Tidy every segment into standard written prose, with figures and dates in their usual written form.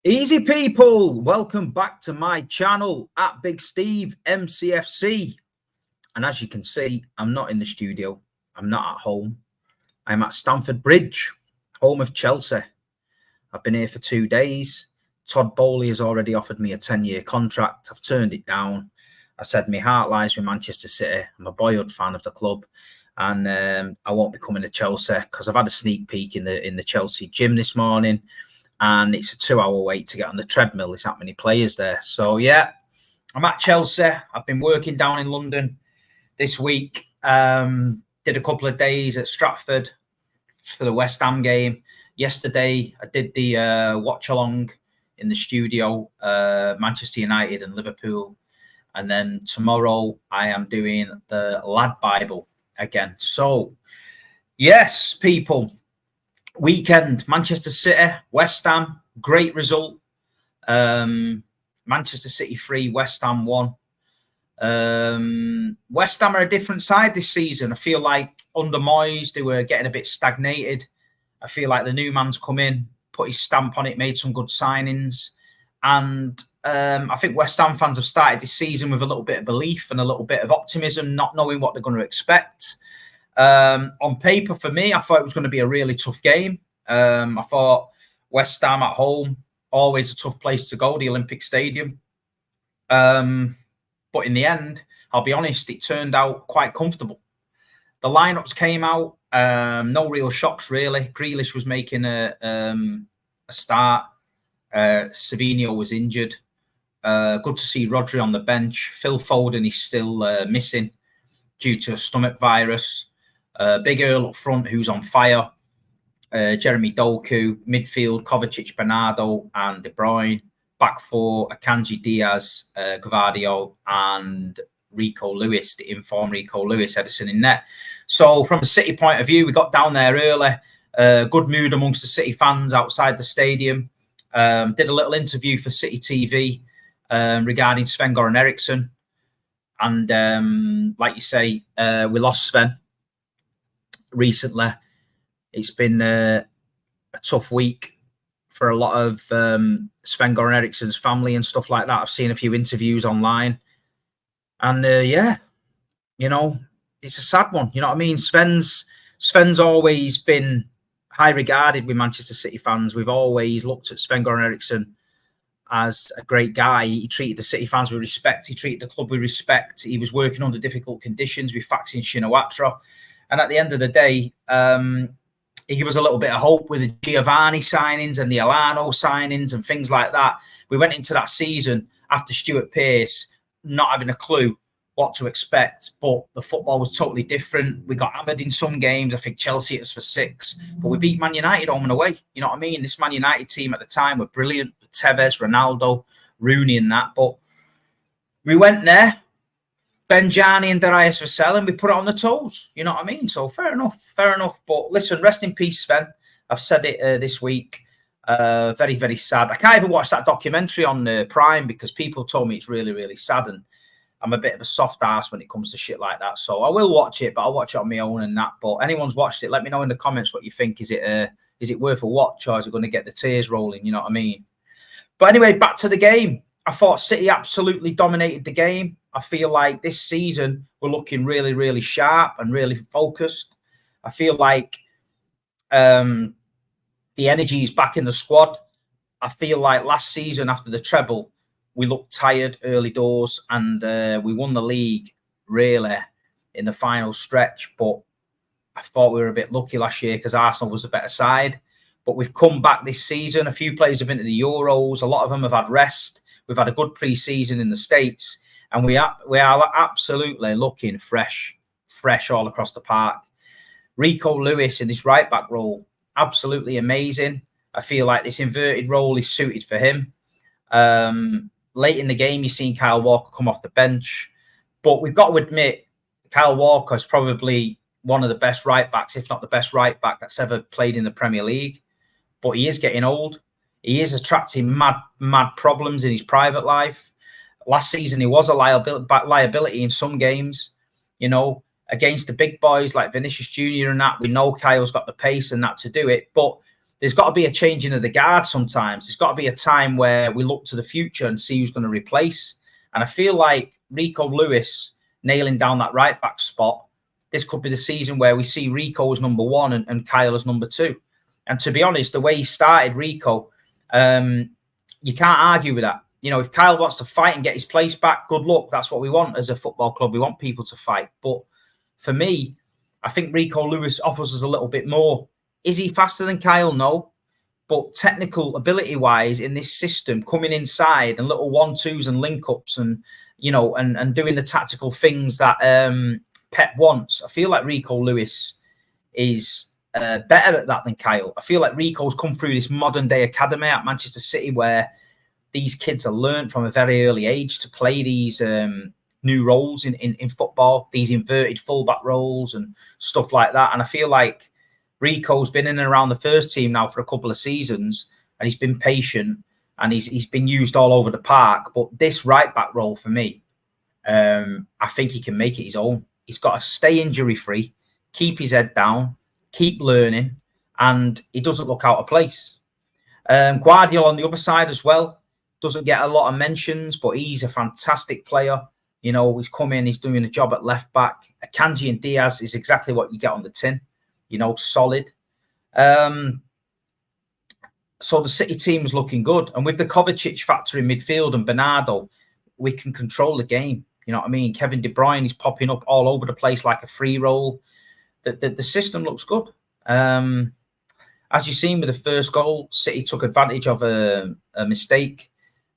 Easy people, welcome back to my channel at Big Steve MCFC. And as you can see, I'm not in the studio. I'm not at home. I'm at Stamford Bridge, home of Chelsea. I've been here for 2 days. Todd Bowley has already offered me a 10-year contract. I've turned it down. I said my heart lies with Manchester City. I'm a boyhood fan of the club. And I won't be coming to Chelsea because I've had a sneak peek in the Chelsea gym this morning. And it's a 2-hour wait to get on the treadmill. There's that many players there. So, yeah, I'm at Chelsea. I've been working down in London this week. Did a couple of days at Stratford for the West Ham game. Yesterday, I did the watch-along in the studio, Manchester United and Liverpool. And then tomorrow, I am doing the Lad Bible again. So, yes, people. Weekend, Manchester City, West Ham, great result. Manchester City 3, West Ham 1. West Ham are a different side this season. I feel like under Moyes, they were getting a bit stagnated. I feel like the new man's come in, put his stamp on it, made some good signings. And I think West Ham fans have started this season with a little bit of belief and a little bit of optimism, not knowing what they're going to expect. On paper, for me, I thought it was going to be a really tough game. I thought West Ham at home, always a tough place to go, the Olympic Stadium. But in the end, I'll be honest, it turned out quite comfortable. The lineups came out, no real shocks, really. Grealish was making a start. Savinho was injured. Good to see Rodri on the bench. Phil Foden is still missing due to a stomach virus. Big Earl up front, who's on fire. Jeremy Doku, midfield, Kovacic, Bernardo, and De Bruyne. Back four, Akanji Diaz, Gvardiol, and Rico Lewis, the informed Rico Lewis, Edison in net. So from a City point of view, we got down there early. Good mood amongst the City fans outside the stadium. Did a little interview for City TV regarding Sven-Göran Eriksson. And like you say, we lost Sven recently. It's been a tough week for a lot of Sven-Göran Eriksson's family and stuff like that. I've seen a few interviews online. And yeah, you know, it's a sad one. You know what I mean? Sven's always been high regarded with Manchester City fans. We've always looked at Sven-Göran Eriksson as a great guy. He treated the City fans with respect. He treated the club with respect. He was working under difficult conditions with Faxing Shinawatra. And at the end of the day, he gave us a little bit of hope with the Giovanni signings and the Alano signings and things like that. We went into that season after Stuart Pearce not having a clue what to expect, but the football was totally different. We got hammered in some games. I think Chelsea hit us for 6, but we beat Man United home and away. You know what I mean? This Man United team at the time were brilliant. Tevez, Ronaldo, Rooney and that. But we went there. Benjani and Darius Vassell, and we put it on the toes. You know what I mean? So fair enough, fair enough. But listen, rest in peace, Sven. I've said it this week. Very, very sad. I can't even watch that documentary on Prime because people told me it's really, really sad. And I'm a bit of a soft ass when it comes to shit like that. So I will watch it, but I'll watch it on my own and that. But anyone's watched it, let me know in the comments what you think. Is it worth a watch, or is it going to get the tears rolling? You know what I mean? But anyway, back to the game. I thought City absolutely dominated the game. I feel like this season we're looking really, really sharp and really focused. I feel like the energy is back in the squad. I feel like last season after the treble, we looked tired early doors and we won the league really in the final stretch. But I thought we were a bit lucky last year because Arsenal was a better side. But we've come back this season. A few players have been to the Euros. A lot of them have had rest. We've had a good pre-season in the States. And we are absolutely looking fresh all across the park. Rico Lewis in this right-back role, absolutely amazing. I feel like this inverted role is suited for him. Late in the game, you've seen Kyle Walker come off the bench. But we've got to admit, Kyle Walker is probably one of the best right-backs, if not the best right-back that's ever played in the Premier League. But he is getting old. He is attracting mad problems in his private life. Last season, he was a liability in some games, you know, against the big boys like Vinicius Jr. and that. We know Kyle's got the pace and that to do it. But there's got to be a changing of the guard sometimes. There's got to be a time where we look to the future and see who's going to replace. And I feel like Rico Lewis nailing down that right back spot, this could be the season where we see Rico as number 1 and Kyle as number 2. And to be honest, the way he started Rico, you can't argue with that. You know, if Kyle wants to fight and get his place back, good luck. That's what we want as a football club. We want people to fight. But for me, I think Rico Lewis offers us a little bit more. Is he faster than Kyle? No. But technical ability-wise, in this system, coming inside and little 1-2s and link-ups and, you know, and doing the tactical things that Pep wants, I feel like Rico Lewis is better at that than Kyle. I feel like Rico's come through this modern-day academy at Manchester City where these kids are learned from a very early age to play these new roles in football, these inverted fullback roles and stuff like that. And I feel like Rico's been in and around the first team now for a couple of seasons, and he's been patient and he's been used all over the park. But this right back role for me, I think he can make it his own. He's got to stay injury free, keep his head down, keep learning, and he doesn't look out of place. Guardiola on the other side as well doesn't get a lot of mentions, but he's a fantastic player. You know, he's come in, he's doing a job at left back. Akanji and Diaz is exactly what you get on the tin. You know, solid. So the City team is looking good. And with the Kovacic factor in midfield and Bernardo, we can control the game. You know what I mean? Kevin De Bruyne is popping up all over the place like a free roll. The system looks good. As you've seen with the first goal, City took advantage of a mistake.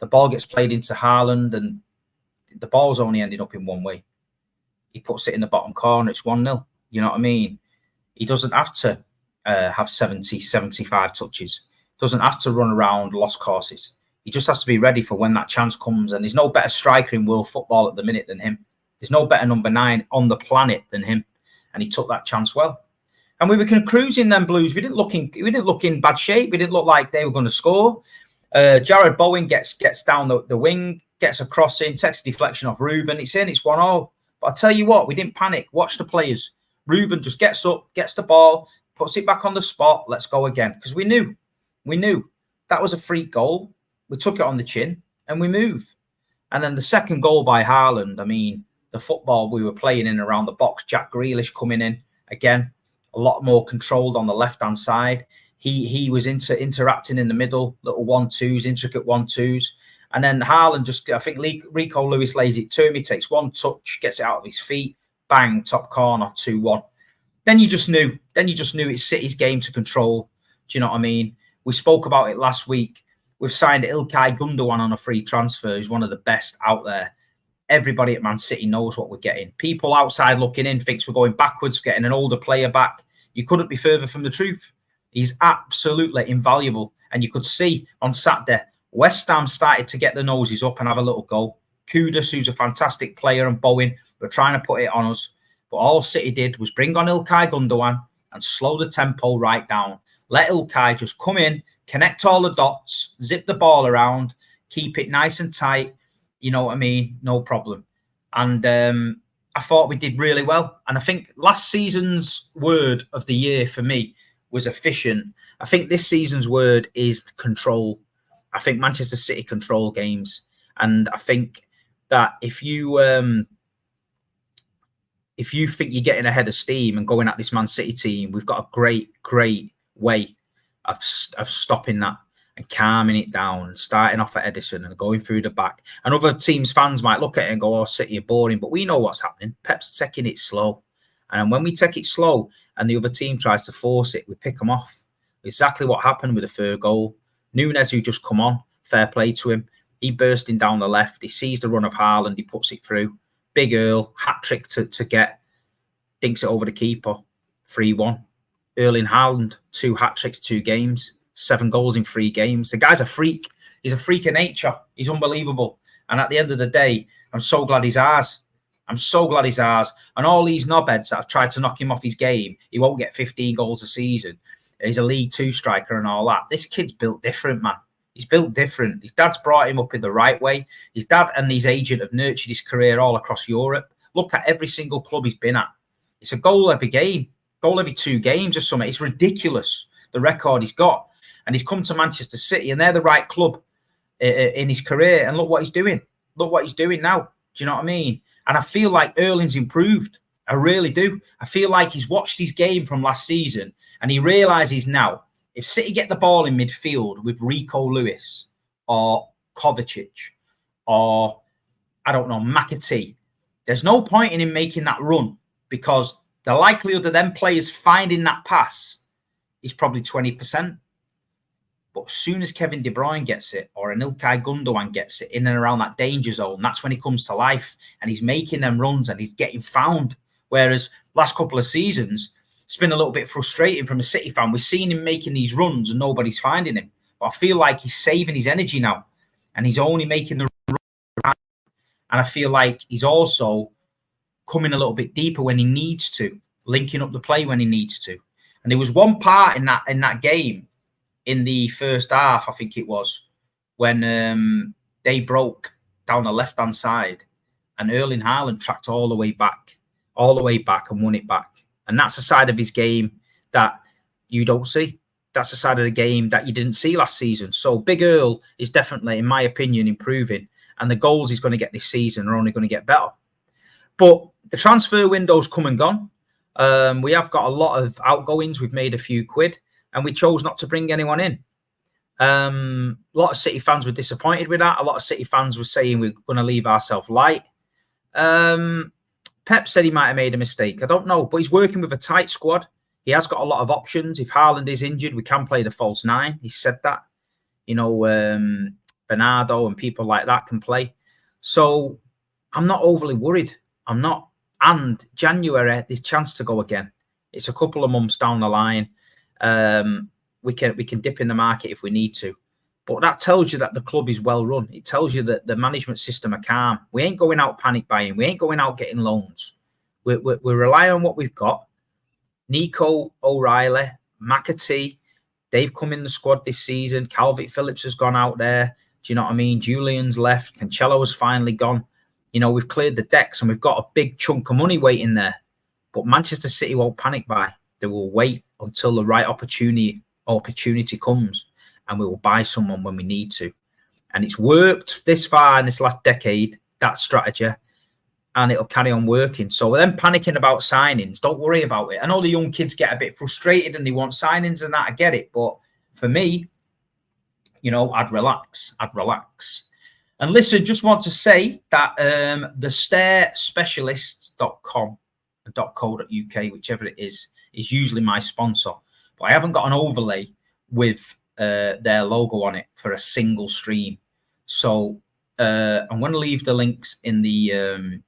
The ball gets played into Haaland and the ball's only ending up in one way. He puts it in the bottom corner. It's 1-0. You know what I mean? He doesn't have to have 70, 75 touches. Doesn't have to run around lost courses. He just has to be ready for when that chance comes. And there's no better striker in world football at the minute than him. There's no better number 9 on the planet than him. And he took that chance well. And we were cruising them Blues. We didn't look in bad shape. We didn't look like they were going to score. Jared Bowen gets down the wing, gets a cross in, takes a deflection off Ruben. It's in, it's 1-0. But I tell you what, we didn't panic. Watch the players. Ruben just gets up, gets the ball, puts it back on the spot. Let's go again. Because we knew that was a free goal. We took it on the chin and we move. And then the second goal by Haaland, I mean, the football we were playing in around the box, Jack Grealish coming in, again, a lot more controlled on the left-hand side. He was interacting in the middle, little 1-2s, intricate 1-2s. And then Haaland just, I think Rico Lewis lays it to him. He takes one touch, gets it out of his feet. Bang, top corner, 2-1. Then you just knew. It's City's game to control. Do you know what I mean? We spoke about it last week. We've signed Ilkay Gundogan on a free transfer. He's one of the best out there. Everybody at Man City knows what we're getting. People outside looking in thinks we're going backwards, getting an older player back. You couldn't be further from the truth. He's absolutely invaluable. And you could see on Saturday, West Ham started to get the noses up and have a little go. Kudus, who's a fantastic player, and Bowen were trying to put it on us. But all City did was bring on Ilkay Gundogan and slow the tempo right down. Let Ilkay just come in, connect all the dots, zip the ball around, keep it nice and tight. You know what I mean? No problem. And I thought we did really well. And I think last season's word of the year for me was efficient. I think this season's word is control. I think Manchester City control games. And I think that if you think you're getting ahead of steam and going at this Man City team, we've got a great way of stopping that and calming it down and starting off at Edison and going through the back. And other teams' fans might look at it and go, oh, City are boring. But we know what's happening. Pep's taking it slow. And when we take it slow and the other team tries to force it, we pick them off. Exactly what happened with the third goal. Nunes, who just come on, fair play to him. He bursting down the left. He sees the run of Haaland. He puts it through. Big Earl, hat-trick to get. Dinks it over the keeper. 3-1. Erling Haaland, 2 hat-tricks, 2 games. 7 goals in 3 games. The guy's a freak. He's a freak of nature. He's unbelievable. And at the end of the day, I'm so glad he's ours. I'm so glad he's ours. And all these knobheads that have tried to knock him off his game, he won't get 15 goals a season. He's a League 2 striker and all that. This kid's built different, man. He's built different. His dad's brought him up in the right way. His dad and his agent have nurtured his career all across Europe. Look at every single club he's been at. It's a goal every game, goal every 2 games or something. It's ridiculous, the record he's got. and he's come to Manchester City, and they're the right club in his career. And look what he's doing. Look what he's doing now. Do you know what I mean? And I feel like Erling's improved. I really do. I feel like he's watched his game from last season, and he realises now, if City get the ball in midfield with Rico Lewis or Kovacic or, I don't know, McAtee, there's no point in him making that run, because the likelihood of them players finding that pass is probably 20%. But as soon as Kevin De Bruyne gets it, or an Ilkay Gundogan gets it in and around that danger zone, that's when he comes to life, and he's making them runs and he's getting found. Whereas last couple of seasons, it's been a little bit frustrating from a City fan. We've seen him making these runs and nobody's finding him. But I feel like he's saving his energy now, and he's only making the run. And I feel like he's also coming a little bit deeper when he needs to, linking up the play when he needs to. And there was one part in that game, in the first half, I think it was, when they broke down the left-hand side, and Erling Haaland tracked all the way back and won it back. And that's a side of his game that you don't see. That's a side of the game that you didn't see last season. So Big Earl is definitely, in my opinion, improving. And the goals he's going to get this season are only going to get better. But the transfer window's come and gone. We have got a lot of outgoings. We've made a few quid, and we chose not to bring anyone in. A lot of City fans were disappointed with that. A lot of City fans were saying we're going to leave ourselves light. Pep said he might have made a mistake. I don't know, but he's working with a tight squad. He has got a lot of options. If Haaland is injured, we can play the false nine. He said that. You know, Bernardo and people like that can play. So I'm not overly worried. I'm not. And January, there's chance to go again. It's a couple of months down the line. We can dip in the market if we need to. But that tells you that the club is well run. It tells you that the management system are calm. We ain't going out panic buying. We ain't going out getting loans. We rely on what we've got. Nico, O'Reilly, McAtee, they've come in the squad this season. Calvert-Phillips has gone out there. Do you know what I mean? Julian's left. Cancelo has finally gone. You know, we've cleared the decks and we've got a big chunk of money waiting there. But Manchester City won't panic buy. They will wait until the right opportunity comes, and we will buy someone when we need to. And it's worked this far in this last decade, that strategy, and it'll carry on working. So them panicking about signings, don't worry about it. I know the young kids get a bit frustrated and they want signings and that, I get it. But for me, you know, I'd relax. And listen, just want to say that the Stair Specialists.com and .co.uk, whichever it is usually my sponsor. But I haven't got an overlay with their logo on it for a single stream. So I'm going to leave the links in the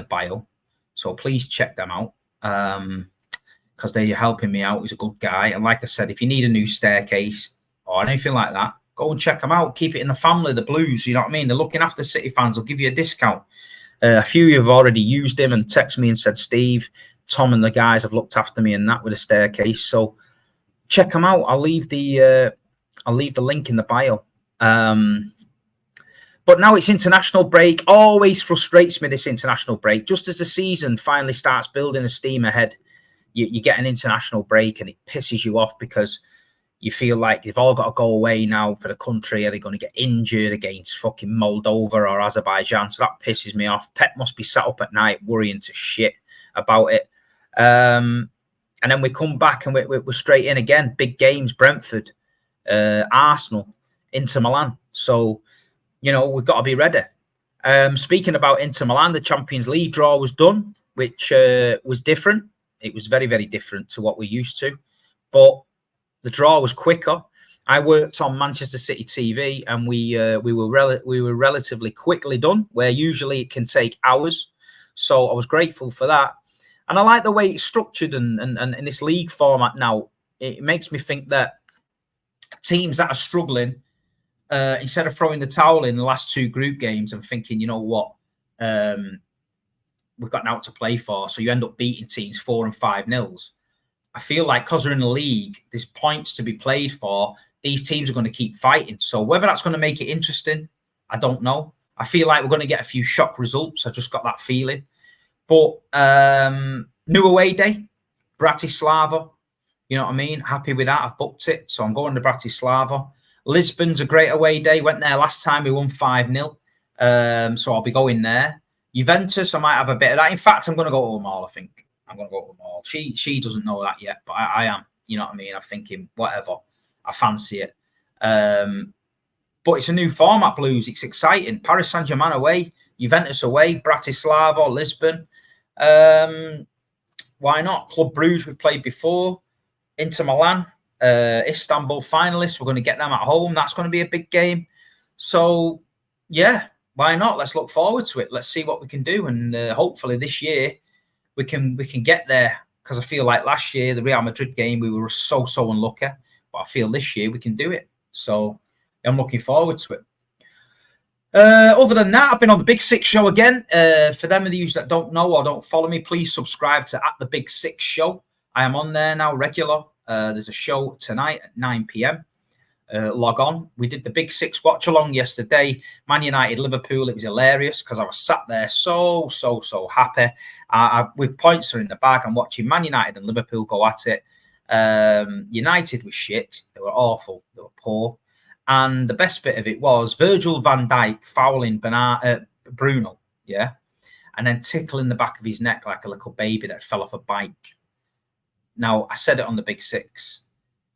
bio. So please check them out because they're helping me out. He's a good guy. And like I said, if you need a new staircase or anything like that, go and check them out. Keep it in the family, the Blues. You know what I mean? They're looking after City fans. They'll give you a discount. A few of you have already used him and texted me and said, Steve, Tom and the guys have looked after me and that with a staircase. So check them out. I'll leave the link in the bio. But now it's international break. Always frustrates me, this international break. Just as the season finally starts building a steam ahead, you get an international break and it pisses you off because you feel like they've all got to go away now for the country. Are they going to get injured against fucking Moldova or Azerbaijan? So that pisses me off. Pep must be sat up at night worrying to shit about it. And then we come back and we're straight in again. Big games, Brentford, Arsenal, Inter Milan. So, you know, we've got to be ready. Speaking about Inter Milan, the Champions League draw was done, which was different. It was very, very different to what we're used to. But the draw was quicker. I worked on Manchester City TV, and we were relatively quickly done, where usually it can take hours. So I was grateful for that. And I like the way it's structured and in this league format now. It makes me think that teams that are struggling, instead of throwing the towel in the last two group games and thinking, you know what, we've got now to play for. So you end up beating teams 4 and 5-0. I feel like because they're in the league, there's points to be played for. These teams are going to keep fighting. So whether that's going to make it interesting, I don't know. I feel like we're going to get a few shock results. I just got that feeling. But new away day, Bratislava. You know what I mean? Happy with that. I've booked it. So I'm going to Bratislava. Lisbon's a great away day. Went there last time. We won 5-0. So I'll be going there. Juventus, I might have a bit of that. In fact, I'm going to go to them all, I think. I'm going to go to them all. She doesn't know that yet, but I am. You know what I mean? I'm thinking, whatever. I fancy it. But it's a new format, Blues. It's exciting. Paris Saint-Germain away. Juventus away. Bratislava, Lisbon. Why not? Club Brugge we played before. Inter Milan, Istanbul finalists. We're going to get them at home. That's going to be a big game. So, yeah, why not? Let's look forward to it. Let's see what we can do. And hopefully this year we can get there. Because I feel like last year, the Real Madrid game, we were so unlucky. But I feel this year we can do it. So I'm looking forward to it. Other than that, I've been on the Big Six Show again. For them of you that don't know or don't follow me, please subscribe to @TheBig6Show. I am on there now, regular. There's a show tonight at 9 p.m. Log on. We did the Big Six watch along yesterday. Man United, Liverpool. It was hilarious because I was sat there so happy. With points are in the bag. I'm watching Man United and Liverpool go at it. United was shit. They were awful. They were poor. And the best bit of it was Virgil van Dijk fouling Bruno, yeah, and then tickling the back of his neck like a little baby that fell off a bike. Now, I said it on the Big Six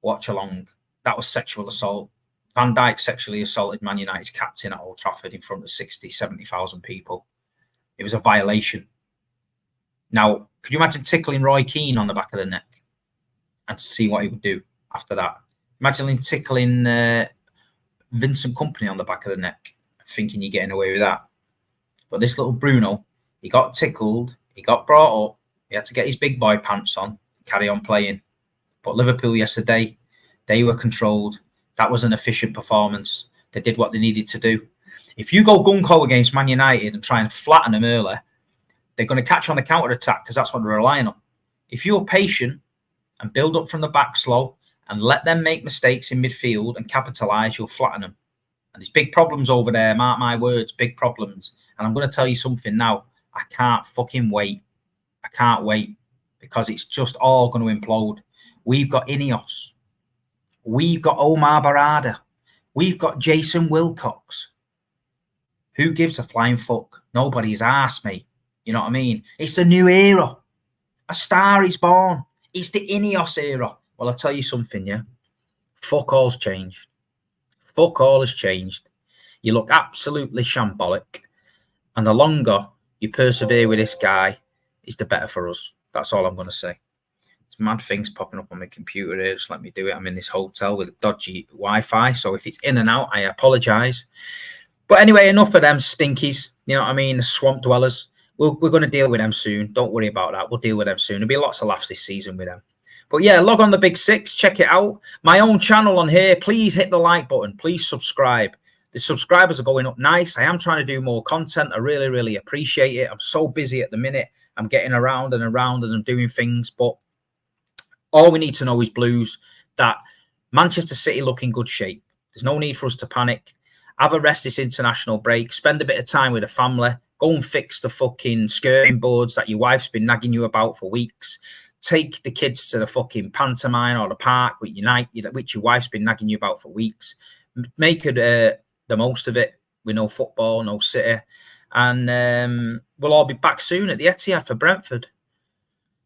watch along. That was sexual assault. Van Dijk sexually assaulted Man United's captain at Old Trafford in front of 60, 70,000 people. It was a violation. Now, could you imagine tickling Roy Keane on the back of the neck and see what he would do after that? Imagine tickling Vincent Kompany on the back of the neck, thinking you're getting away with that. But this little Bruno, he got tickled, he got brought up, he had to get his big boy pants on, carry on playing. But Liverpool yesterday, they were controlled. That was an efficient performance. They did what they needed to do. If you go gung-ho against Man United and try and flatten them early, they're going to catch on the counter-attack because that's what they're relying on. If you're patient and build up from the back slow and let them make mistakes in midfield and capitalise, you'll flatten them. And there's big problems over there, mark my words, big problems. And I'm going to tell you something now. I can't fucking wait. I can't wait because it's just all going to implode. We've got Ineos. We've got Omar Barada. We've got Jason Wilcox. Who gives a flying fuck? Nobody's asked me. You know what I mean? It's the new era. A star is born. It's the Ineos era. Well, I'll tell you something, yeah? Fuck all's changed. Fuck all has changed. You look absolutely shambolic. And the longer you persevere with this guy, it's the better for us. That's all I'm going to say. There's mad things popping up on my computer here. Just let me do it. I'm in this hotel with dodgy Wi-Fi. So if it's in and out, I apologise. But anyway, enough of them stinkies. You know what I mean? The swamp dwellers. We're going to deal with them soon. Don't worry about that. We'll deal with them soon. There'll be lots of laughs this season with them. But yeah, log on the Big Six. Check it out. My own channel on here. Please hit the like button. Please subscribe. The subscribers are going up nice. I am trying to do more content. I really, really appreciate it. I'm so busy at the minute. I'm getting around and I'm doing things. But all we need to know is, Blues, that Manchester City look in good shape. There's no need for us to panic. Have a rest this international break. Spend a bit of time with the family. Go and fix the fucking skirting boards that your wife's been nagging you about for weeks. Take the kids to the fucking pantomime or the park with which your wife's been nagging you about for weeks. Make it the most of it with no football, no City. And we'll all be back soon at the Etihad for Brentford.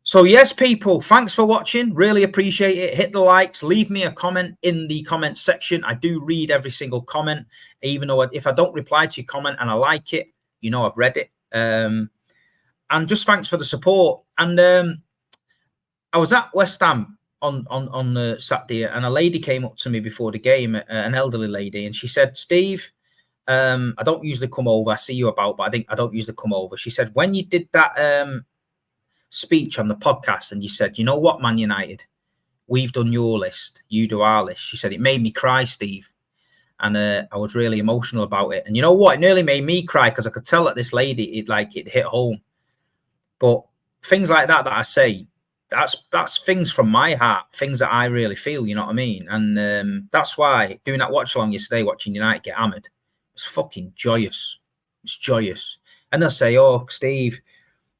So, yes, people, thanks for watching. Really appreciate it. Hit the likes. Leave me a comment in the comment section. I do read every single comment, even though if I don't reply to your comment and I like it, you know I've read it. And just thanks for the support. And I was at West Ham on Saturday, and a lady came up to me before the game, an elderly lady, and she said, Steve, I don't usually come over. I see you about, but I don't usually come over. She said, when you did that speech on the podcast and you said, you know what, Man United, we've done your list, you do our list. She said, it made me cry, Steve. And I was really emotional about it. And you know what? It nearly made me cry because I could tell that this lady, it hit home. But things like that I say, that's things from my heart, things that I really feel, you know what I mean? And that's why doing that watch along yesterday, watching United get hammered, it's fucking joyous. It's joyous. And they'll say, oh, Steve,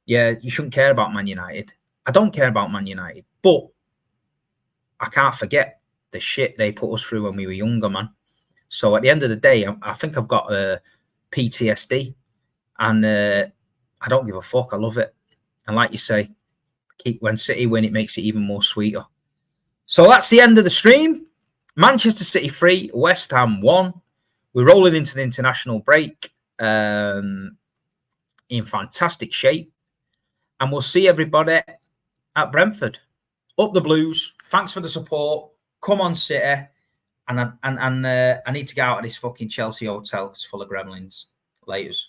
yeah, you shouldn't care about Man United. I don't care about Man United. But I can't forget the shit they put us through when we were younger, man. So at the end of the day, I think I've got PTSD, and I don't give a fuck. I love it. And like you say, when City win, it makes it even more sweeter. So that's the end of the stream. Manchester City 3, West Ham 1. We're rolling into the international break in fantastic shape. And we'll see everybody at Brentford. Up the Blues. Thanks for the support. Come on, City. And I need to get out of this fucking Chelsea hotel. It's full of gremlins. Laters.